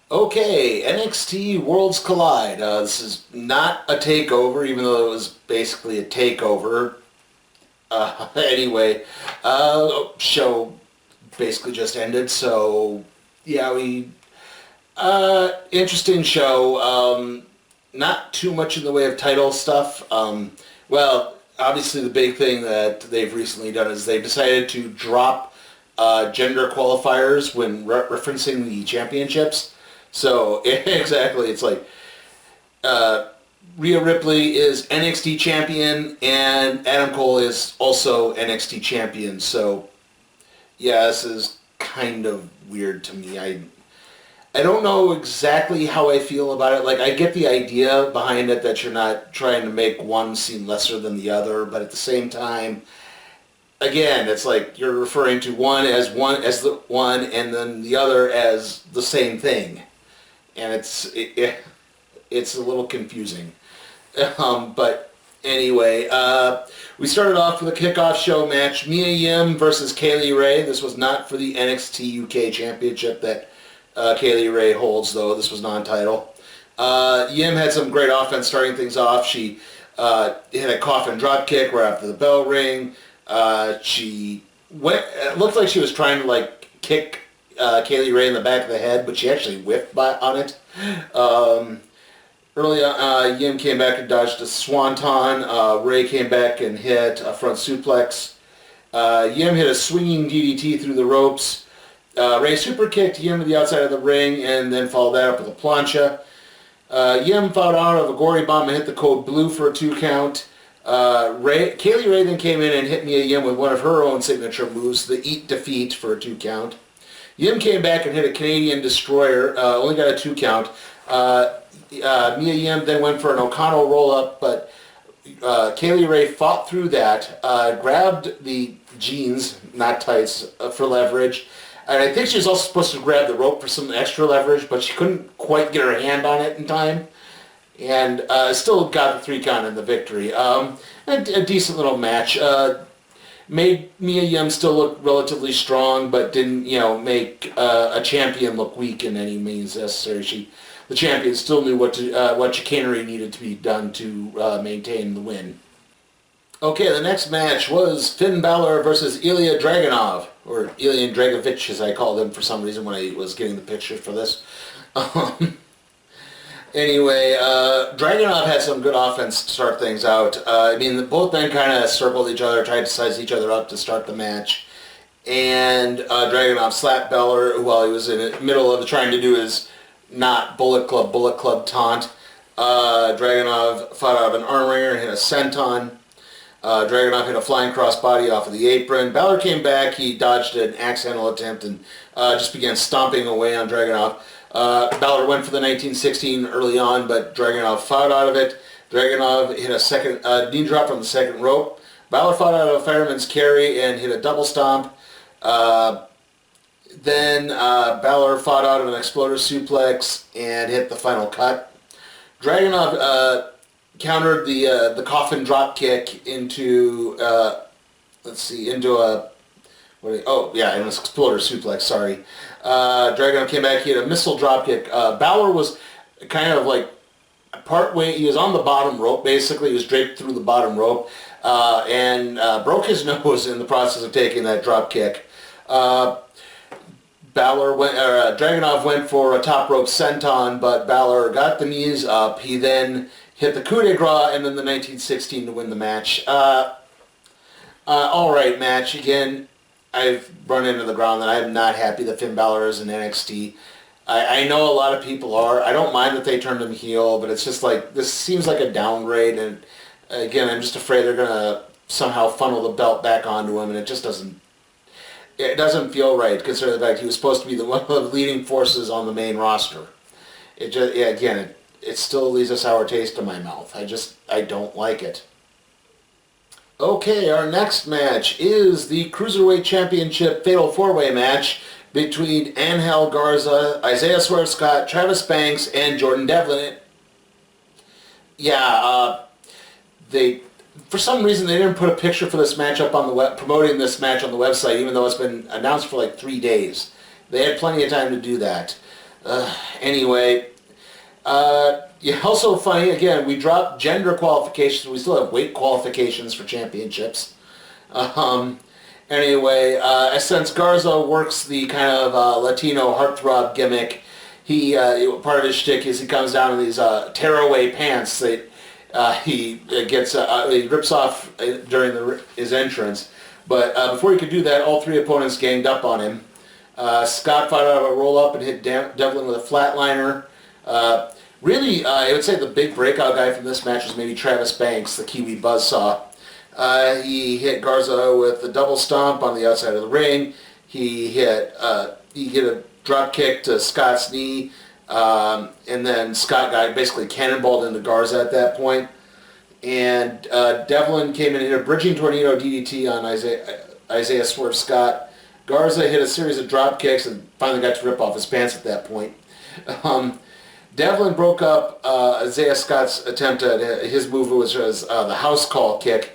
Okay, NXT Worlds Collide. This is not a takeover, even though it was basically a takeover. Anyway, show basically just ended, so yeah, interesting show. Not too much in the way of title stuff. Well, obviously the big thing that they've recently done is they've decided to drop gender qualifiers when referencing the championships. So exactly, it's like Rhea Ripley is NXT champion and Adam Cole is also NXT champion. So yeah, this is kind of weird to me. I don't know exactly how I feel about it. Like, I get the idea behind it that you're not trying to make one seem lesser than the other, but at the same time, again, it's like you're referring to one as the one and then the other as the same thing. And it's a little confusing. But anyway, we started off with a kickoff show match. Mia Yim versus Kaylee Ray. This was not for the NXT UK Championship that Kaylee Ray holds, though. This was non-title. Yim had some great offense starting things off. She hit a coffin drop kick right after the bell ring. She went. It looked like she was trying to kick Kaylee Ray in the back of the head, but she actually whiffed on it. Early on, Yim came back and dodged a swanton. Ray came back and hit a front suplex. Yim hit a swinging DDT through the ropes. Ray super kicked Yim to the outside of the ring and then followed that up with a plancha. Yim fought out of a gory bomb and hit the code blue for a 2 count. Kaylee Ray then came in and hit Mia Yim with one of her own signature moves, the Eat Defeat, for a 2 count. Yim came back and hit a Canadian Destroyer, only got a 2 count. Mia Yim then went for an O'Connell roll-up, but Kaylee Ray fought through that, grabbed the jeans, not tights, for leverage. And I think she was also supposed to grab the rope for some extra leverage, but she couldn't quite get her hand on it in time. And still got the 3 count in the victory. A decent little match. Made Mia Yim still look relatively strong, but didn't, make a champion look weak in any means necessary. The champion still knew what chicanery needed to be done to maintain the win. Okay, the next match was Finn Balor versus Ilya Dragunov, or Ilya Dragovich, as I called him for some reason when I was getting the picture for this. Anyway, Dragunov had some good offense to start things out. Both men kind of circled each other, tried to size each other up to start the match. And Dragunov slapped Balor while he was in the middle of trying to do his not Bullet Club taunt. Dragunov fought out of an arm wringer and hit a senton. Dragunov hit a flying crossbody off of the apron. Balor came back. He dodged an axe handle attempt and just began stomping away on Dragunov. Balor went for the 1916 early on, but Dragunov fought out of it. Dragunov hit a second knee drop from the second rope. Balor fought out of a fireman's carry and hit a double stomp. Then Balor fought out of an exploder suplex and hit the final cut. Dragunov countered the coffin drop kick into an exploder suplex. Sorry. Dragunov came back. He had a missile drop kick. Balor was kind of part way. He was on the bottom rope. Basically, he was draped through the bottom rope and broke his nose in the process of taking that drop kick. Dragunov went for a top rope senton, but Balor got the knees up. He then hit the coup de grace and then the 1916 to win the match. All right match. Again, I've run into the ground that I'm not happy that Finn Balor is in NXT. I know a lot of people are. I don't mind that they turned him heel, but it's just this seems like a downgrade, and again, I'm just afraid they're going to somehow funnel the belt back onto him, and it just doesn't feel right, considering the fact he was supposed to be one of the leading forces on the main roster. It still leaves a sour taste in my mouth. I don't like it. Okay, our next match is the Cruiserweight Championship Fatal 4-Way match between Angel Garza, Isaiah Swerve-Scott, Travis Banks, and Jordan Devlin. For some reason they didn't put a picture for this match up on the web, promoting this match on the website, even though it's been announced for 3 days. They had plenty of time to do that. Anyway, yeah, also funny, again, we dropped gender qualifications. We still have weight qualifications for championships. Anyway, since Garza works the kind of Latino heartthrob gimmick, he part of his shtick is he comes down in these tearaway pants that he rips off during his entrance. But before he could do that, all three opponents ganged up on him. Scott fought out of a roll-up and hit Devlin with a flatliner. Really, I would say the big breakout guy from this match was maybe Travis Banks, the Kiwi Buzzsaw. He hit Garza with a double stomp on the outside of the ring. He hit a drop kick to Scott's knee, and then Scott got basically cannonballed into Garza at that point. And Devlin came in and hit a bridging tornado DDT on Isaiah Swerve Scott. Garza hit a series of drop kicks and finally got to rip off his pants at that point. Devlin broke up Isaiah Scott's attempt at his move, which was the house call kick.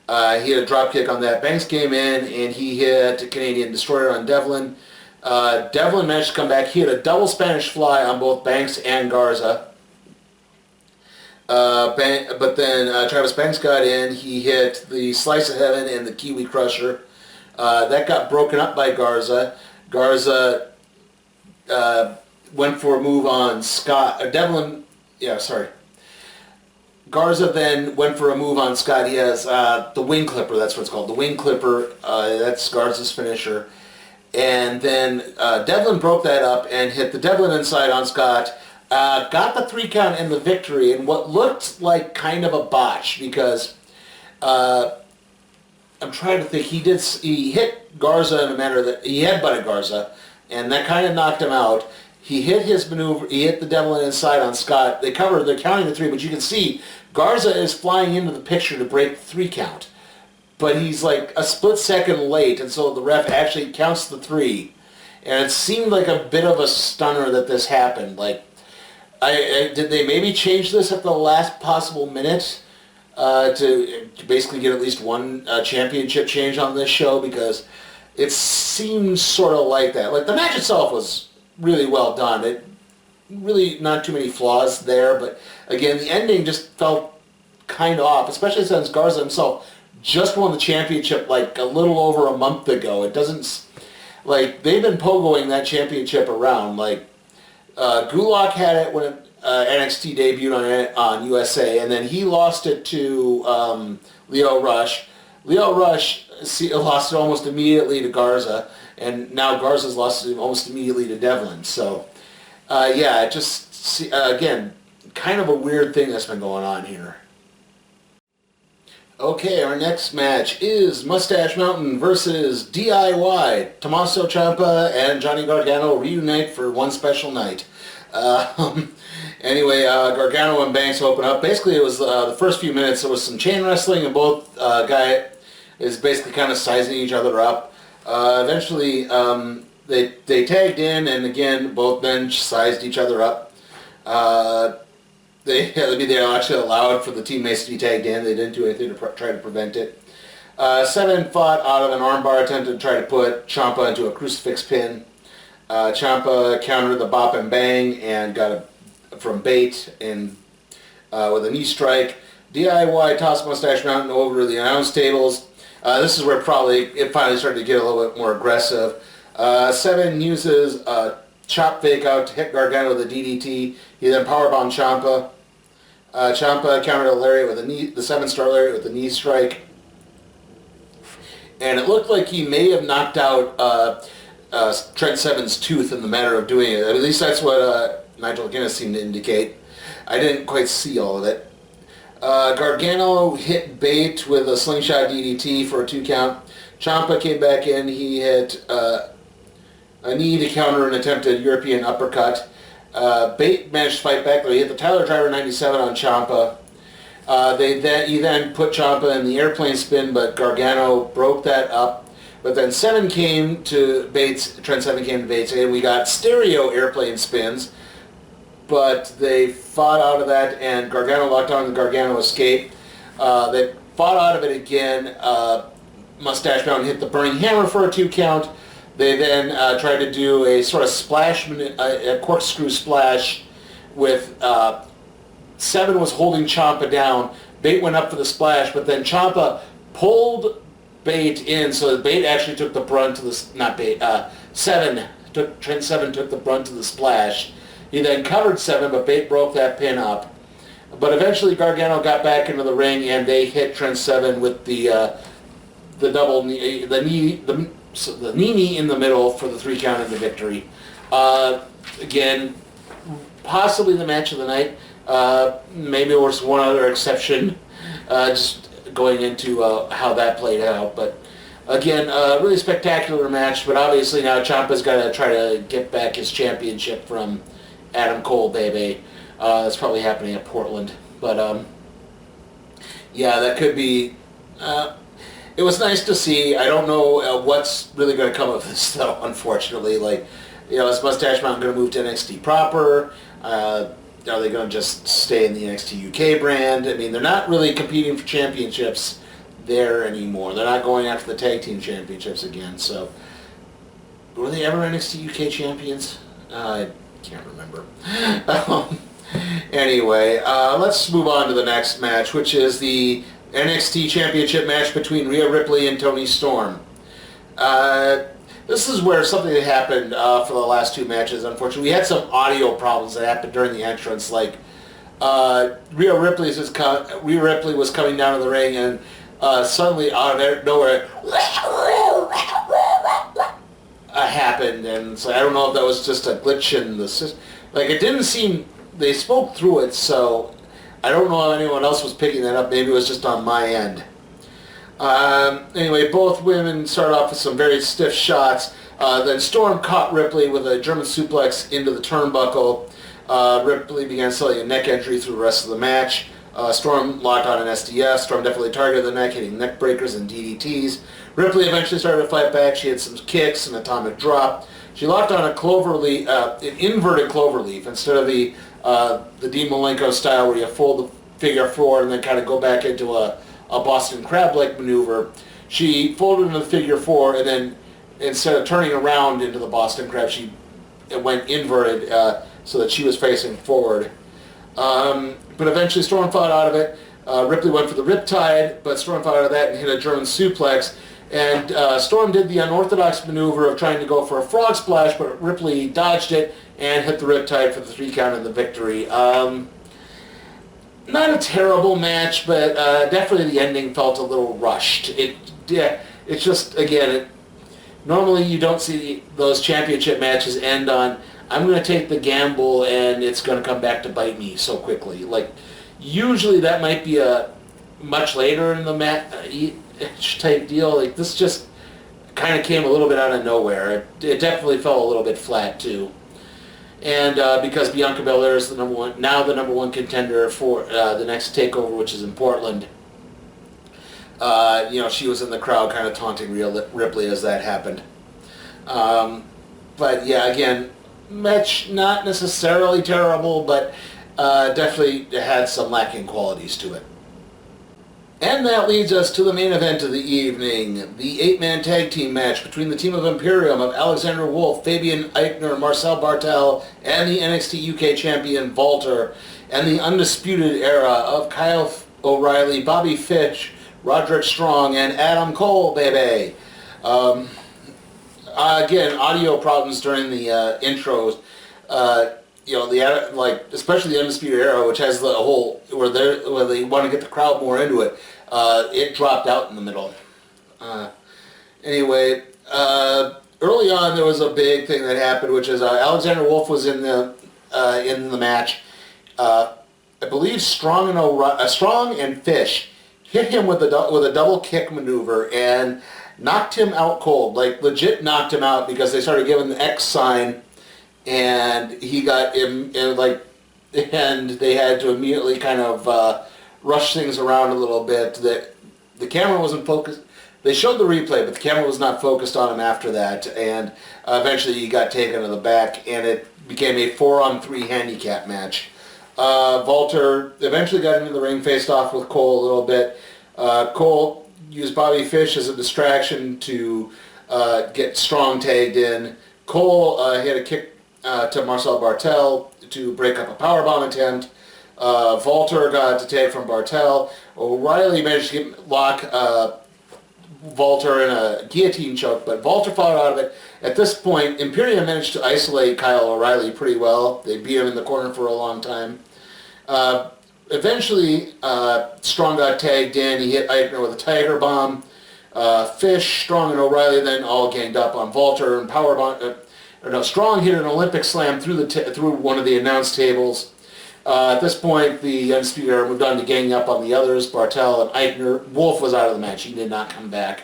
He hit a drop kick on that. Banks came in and he hit a Canadian Destroyer on Devlin. Devlin managed to come back. He hit a double Spanish fly on both Banks and Garza. But then Travis Banks got in. He hit the Slice of Heaven and the Kiwi Crusher. That got broken up by Garza. Garza went for a move on Scott. Garza then went for a move on Scott. He has the Wing Clipper. That's what it's called. The Wing Clipper. That's Garza's finisher. And then Devlin broke that up and hit the Devlin inside on Scott. Got the 3 count and the victory in what looked like kind of a botch because I'm trying to think. He hit Garza in a manner that he headbutted Garza, and that kind of knocked him out. He hit his maneuver. He hit the Devlin inside on Scott. They're counting the 3, but you can see Garza is flying into the picture to break the 3 count. But he's like a split second late, and so the ref actually counts the 3. And it seemed like a bit of a stunner that this happened. Like, did they maybe change this at the last possible minute to basically get at least one championship change on this show? Because it seemed sort of like that. Like, the match itself was really well done. It really not too many flaws there, but again, the ending just felt kind of off, especially since Garza himself just won the championship like a little over a month ago. It doesn't, like, they've been pogoing that championship around. Like, Gulak had it when NXT debuted on USA, and then he lost it to Leo Rush. Leo Rush lost it almost immediately to Garza, and now Garza's lost it almost immediately to Devlin. So, yeah, it just, again, kind of a weird thing that's been going on here. Okay, our next match is Mustache Mountain versus DIY. Tommaso Ciampa and Johnny Gargano reunite for one special night. Anyway, Gargano and Banks open up. Basically, it was the first few minutes, there was some chain wrestling, and both guy is basically kind of sizing each other up. Eventually, they tagged in, and again, both men sized each other up. They actually allowed for the teammates to be tagged in. They didn't do anything to try to prevent it. Seven fought out of an armbar attempt to try to put Ciampa into a crucifix pin. Ciampa countered the bop and bang and got it from Bate and with a knee strike. DIY tossed Mustache Mountain over the announce tables. This is where it finally started to get a little bit more aggressive. Seven uses a chop fake out to hit Gargano with a DDT. He then powerbombed Ciampa. Ciampa countered a lariat with the 7-star lariat with a knee strike. And it looked like he may have knocked out Trent Seven's tooth in the manner of doing it. At least that's what Nigel Guinness seemed to indicate. I didn't quite see all of it. Gargano hit Bate with a slingshot DDT for a 2 count. Ciampa came back in. He hit a knee to counter an attempted European uppercut. Bate managed to fight back, though. He hit the Tyler Driver 97 on Ciampa. He then put Ciampa in the airplane spin, but Gargano broke that up. But then Trent Seven came to Bates, and we got stereo airplane spins. But they fought out of that, and Gargano locked on, and Gargano escaped. They fought out of it again. Mustache Mountain hit the Burning Hammer for a 2 count. They then tried to do a sort of splash, a corkscrew splash with Seven was holding Ciampa down. Bate went up for the splash, but then Ciampa pulled Bate in, so Bate actually took the brunt of the, not Bate, Trent Seven took the brunt of the splash. He then covered Seven, but Bate broke that pin up. But eventually Gargano got back into the ring, and they hit Trent Seven with the double knee, the knee in the middle for the 3 count and the victory. Again, possibly the match of the night. Maybe there was one other exception, just going into how that played out. But again, really spectacular match. But obviously now Ciampa's got to try to get back his championship from Adam Cole, baby. That's probably happening at Portland. But yeah, that could be. It was nice to see. I don't know what's really going to come of this, though, unfortunately. Like, you know, is Mustache Mountain going to move to NXT proper? Are they going to just stay in the NXT UK brand? I mean, they're not really competing for championships there anymore. They're not going after the tag team championships again. So, were they ever NXT UK champions? I can't remember. Anyway, let's move on to the next match, which is the NXT Championship match between Rhea Ripley and Toni Storm. This is where something happened for the last 2 matches, unfortunately. We had some audio problems that happened during the entrance, like Rhea Ripley was coming down to the ring, and suddenly out of nowhere happened, and so I don't know if that was just a glitch in the system. Like, it didn't seem, they spoke through it, so I don't know if anyone else was picking that up. Maybe it was just on my end. Anyway, both women started off with some very stiff shots. Then Storm caught Ripley with a German suplex into the turnbuckle. Ripley began selling a neck entry through the rest of the match. Storm locked on an SDS. Storm definitely targeted the neck, hitting neck breakers and DDTs. Ripley eventually started to fight back. She had some kicks, an atomic drop. She locked on a cloverleaf, an inverted cloverleaf, instead of the Dean Malenko style where you fold the figure forward and then kind of go back into a Boston Crab-like maneuver. She folded into the figure 4, and then instead of turning around into the Boston Crab, she went inverted so that she was facing forward. But eventually Storm fought out of it. Ripley went for the Riptide, but Storm fought out of that and hit a German suplex. And Storm did the unorthodox maneuver of trying to go for a frog splash, but Ripley dodged it and hit the Riptide for the 3 count and the victory. Not a terrible match, but definitely the ending felt a little rushed. It's just, again, normally you don't see those championship matches end on, I'm going to take the gamble and it's going to come back to bite me so quickly. Like, usually that might be a much later in the match type deal. Like, this just kind of came a little bit out of nowhere. It definitely fell a little bit flat, too. And because Bianca Belair is the number one contender for the next takeover, which is in Portland, she was in the crowd kind of taunting Ripley as that happened. But yeah, again, match not necessarily terrible, but definitely had some lacking qualities to it. And that leads us to the main event of the evening, the 8-man tag team match between the team of Imperium of Alexander Wolf, Fabian Eichner, Marcel Bartel, and the NXT UK champion Walter, and the Undisputed Era of Kyle O'Reilly, Bobby Fish, Roderick Strong, and Adam Cole, baby. Again, audio problems during the intros. Especially the Undisputed Era, which has the whole where they want to get the crowd more into it. It dropped out in the middle. Anyway, early on there was a big thing that happened, which is Alexander Wolf was in the match. I believe Strong and Fish hit him with a double kick maneuver and knocked him out cold. Like, legit knocked him out, because they started giving the X sign. And he got him, and they had to immediately kind of rush things around a little bit. The camera wasn't focused. They showed the replay, but the camera was not focused on him after that. And eventually he got taken to the back, and it became a 4-on-3 handicap match. Walter eventually got into the ring, faced off with Cole a little bit. Cole used Bobby Fish as a distraction to get Strong tagged in. Cole hit a kick to Marcel Bartel to break up a powerbomb attempt. Walter got to tag from Bartel. O'Reilly managed to lock Walter in a guillotine choke, but Walter fought out of it. At this point, Imperium managed to isolate Kyle O'Reilly pretty well. They beat him in the corner for a long time. Eventually, Strong got tagged in. He hit Eichner with a Tiger Bomb. Fish, Strong, and O'Reilly then all ganged up on Walter and Strong hit an Olympic slam through one of the announce tables. At this point, the Undisputed Era moved on to ganging up on the others, Bartel and Eichner. Wolf was out of the match. He did not come back.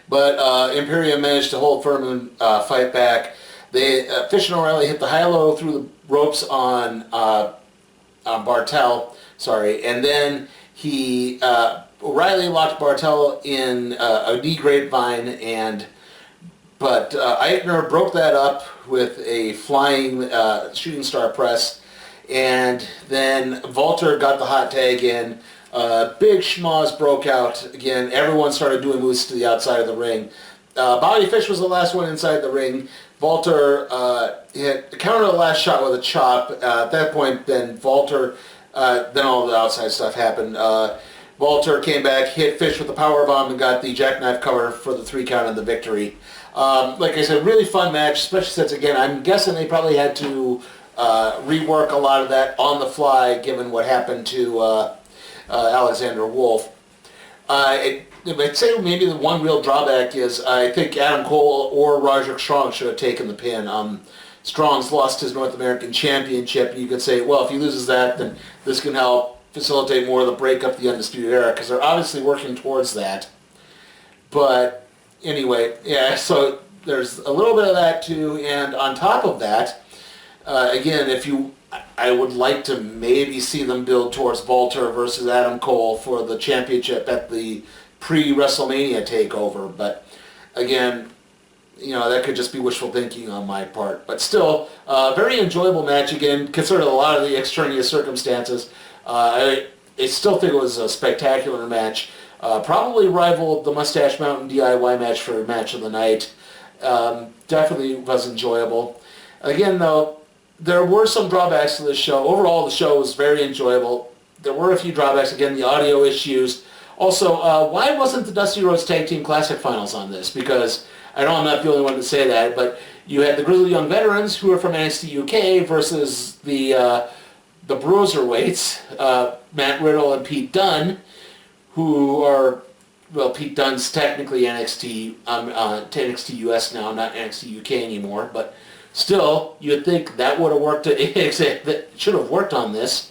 But Imperium managed to hold firm and fight back. Fish and O'Reilly hit the high-low through the ropes on Bartel, and then O'Reilly locked Bartel in a knee grapevine, but Eichner broke that up with a flying shooting star press, and then Walter got the hot tag in. Big schmoz broke out again. Everyone started doing moves to the outside of the ring. Bobby Fish was the last one inside the ring. Walter countered the last shot with a chop. At that point, then Walter, then all the outside stuff happened. Walter came back, hit Fish with the powerbomb, and got the jackknife cover for the 3 count and the victory. Like I said, really fun match, especially since, again, I'm guessing they probably had to rework a lot of that on the fly, given what happened to Alexander Wolf. I'd say maybe the one real drawback is I think Adam Cole or Roderick Strong should have taken the pin. Strong's lost his North American Championship, and you could say, well, if he loses that, then this can help facilitate more of the break up the Undisputed Era, because they're obviously working towards that. But anyway, yeah, so there's a little bit of that too, and on top of that, again, I would like to maybe see them build towards Walter versus Adam Cole for the championship at the pre-WrestleMania takeover, but again, that could just be wishful thinking on my part. But still, very enjoyable match again, considering a lot of the extraneous circumstances. I still think it was a spectacular match. Probably rivaled the Mustache Mountain DIY match for match of the night. Definitely was enjoyable. Again, though, there were some drawbacks to this show. Overall, the show was very enjoyable. There were a few drawbacks. Again, the audio issues. Also, why wasn't the Dusty Rhodes Tag Team Classic Finals on this? Because I know I'm not the only one to say that, but you had the Grizzly Young Veterans, who are from NXT UK, versus the Bruiserweights, Matt Riddle and Pete Dunne, who are, well, Pete Dunne's technically NXT US now, not NXT UK anymore, but still, you'd think that would have worked, that should have worked on this.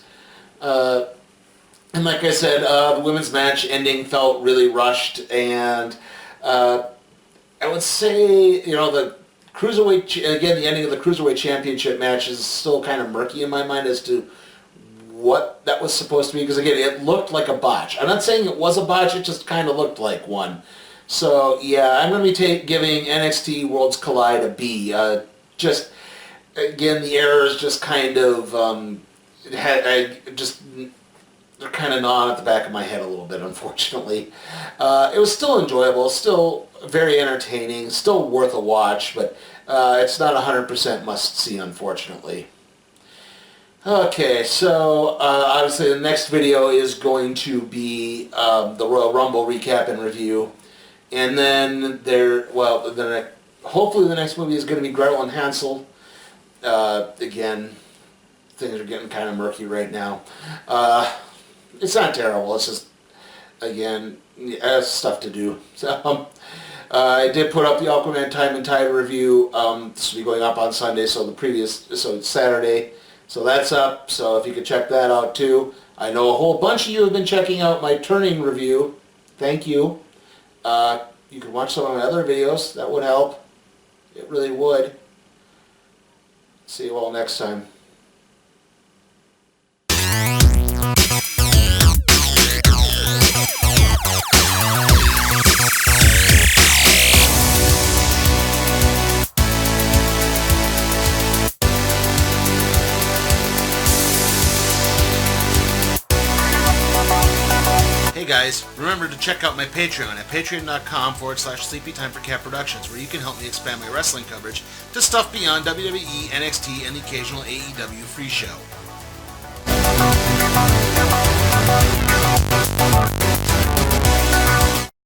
And like I said, the women's match ending felt really rushed, and I would say, the Cruiserweight, again, the ending of the Cruiserweight Championship match is still kind of murky in my mind as to what that was supposed to be, because again, it looked like a botch. I'm not saying it was a botch, it just kind of looked like one. So yeah, I'm going to be giving NXT Worlds Collide a B. Just, again, the errors just kind of, they're kind of gnawing at the back of my head a little bit, unfortunately. It was still enjoyable, still very entertaining, still worth a watch, but it's not 100% must-see, unfortunately. Okay, so obviously the next video is going to be the Royal Rumble recap and review, and then hopefully the next movie is going to be Gretel and Hansel. Again, things are getting kind of murky right now. It's not terrible. It's just, again, stuff to do. So I did put up the Aquaman Time and Tide review. This will be going up on Sunday, so it's Saturday. So that's up. So if you could check that out too. I know a whole bunch of you have been checking out my Turning review. Thank you. You can watch some of my other videos. That would help. It really would. See you all next time. Hey guys. guys, remember to check out my Patreon at patreon.com/sleepytime for Cat Productions, where you can help me expand my wrestling coverage to stuff beyond WWE, NXT, and the occasional AEW free show.